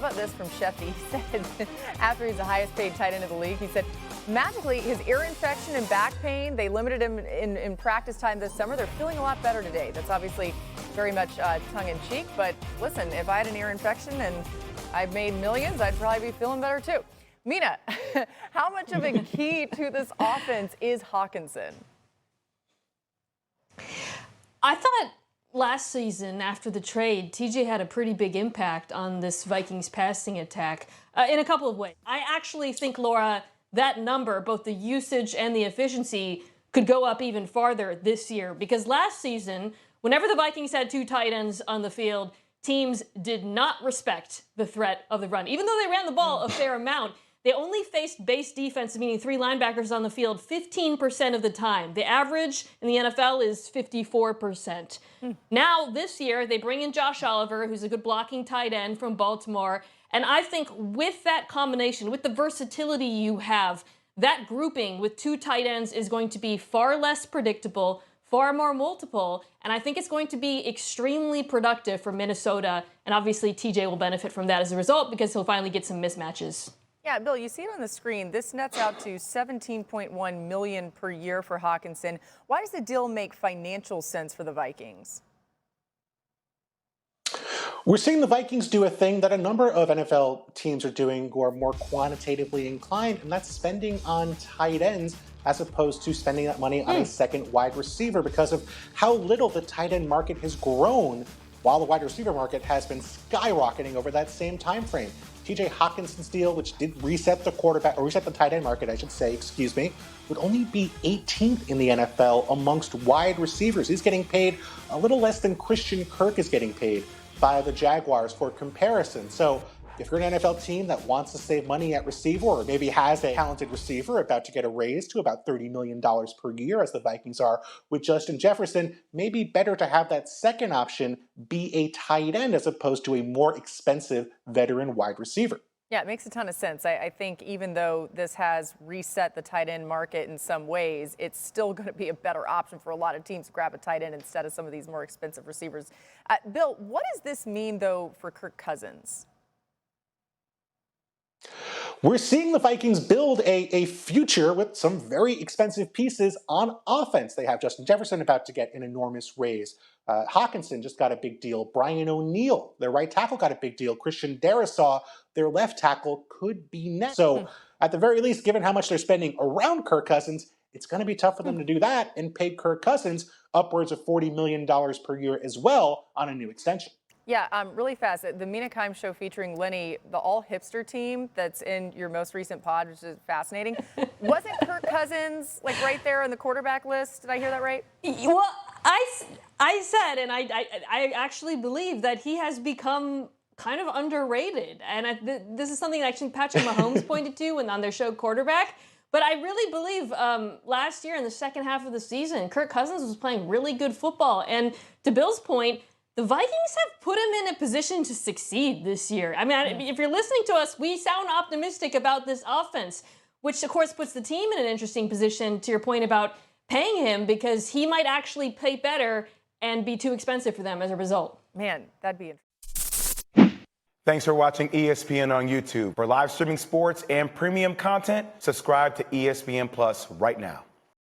about this from Sheffy? He said, after he's the highest paid tight end of the league, he said, magically, his ear infection and back pain, they limited him in practice time this summer. They're feeling a lot better today. That's obviously very much tongue-in-cheek. But listen, if I had an ear infection and I've made millions, I'd probably be feeling better too. Mina, how much of a key to this offense is Hockenson? I thought last season, after the trade, TJ had a pretty big impact on this Vikings passing attack in a couple of ways. I actually think, Laura, that number, both the usage and the efficiency, could go up even farther this year. Because last season, whenever the Vikings had two tight ends on the field, teams did not respect the threat of the run. Even though they ran the ball a fair amount, they only faced base defense, meaning three linebackers on the field, 15% of the time. The average in the NFL is 54%. Now, this year, they bring in Josh Oliver, who's a good blocking tight end from Baltimore. And I think with that combination, with the versatility you have, that grouping with two tight ends is going to be far less predictable, far more multiple, and I think it's going to be extremely productive for Minnesota. And obviously, TJ will benefit from that as a result because he'll finally get some mismatches. Yeah, Bill, you see it on the screen. This nets out to $17.1 million per year for Hockenson. Why does the deal make financial sense for the Vikings? We're seeing the Vikings do a thing that a number of NFL teams are doing who are more quantitatively inclined, and that's spending on tight ends as opposed to spending that money on a second wide receiver because of how little the tight end market has grown while the wide receiver market has been skyrocketing over that same time frame. TJ Hockenson's deal, which did reset the quarterback, or reset the tight end market, I should say, would only be 18th in the NFL amongst wide receivers. He's getting paid a little less than Christian Kirk is getting paid by the Jaguars for comparison. So if you're an NFL team that wants to save money at receiver, or maybe has a talented receiver about to get a raise to about $30 million per year, as the Vikings are with Justin Jefferson, maybe better to have that second option be a tight end as opposed to a more expensive veteran wide receiver. Yeah, it makes a ton of sense. I think even though this has reset the tight end market in some ways, it's still going to be a better option for a lot of teams to grab a tight end instead of some of these more expensive receivers. Bill, what does this mean, though, for Kirk Cousins? We're seeing the Vikings build a future with some very expensive pieces on offense. They have Justin Jefferson about to get an enormous raise. Hockenson just got a big deal. Brian O'Neill, their right tackle, got a big deal. Christian Darrisaw, their left tackle, could be next. So at the very least, given how much they're spending around Kirk Cousins, it's going to be tough for them to do that and pay Kirk Cousins upwards of $40 million per year as well on a new extension. Yeah, really fast. The Mina Kimes show featuring Lenny, the all-hipster team that's in your most recent pod, which is fascinating. Wasn't Kirk Cousins, like, right there on the quarterback list? Did I hear that right? Well, I said, and I actually believe that he has become kind of underrated. And this is something that actually Patrick Mahomes pointed to on their show Quarterback. But I really believe last year in the second half of the season, Kirk Cousins was playing really good football. And to Bill's point, the Vikings have put him in a position to succeed this year. I mean, if you're listening to us, we sound optimistic about this offense, which, of course, puts the team in an interesting position, to your point about paying him, because he might actually pay better and be too expensive for them as a result. Man, that'd be interesting. Thanks for watching ESPN on YouTube. For live streaming sports and premium content, subscribe to ESPN Plus right now.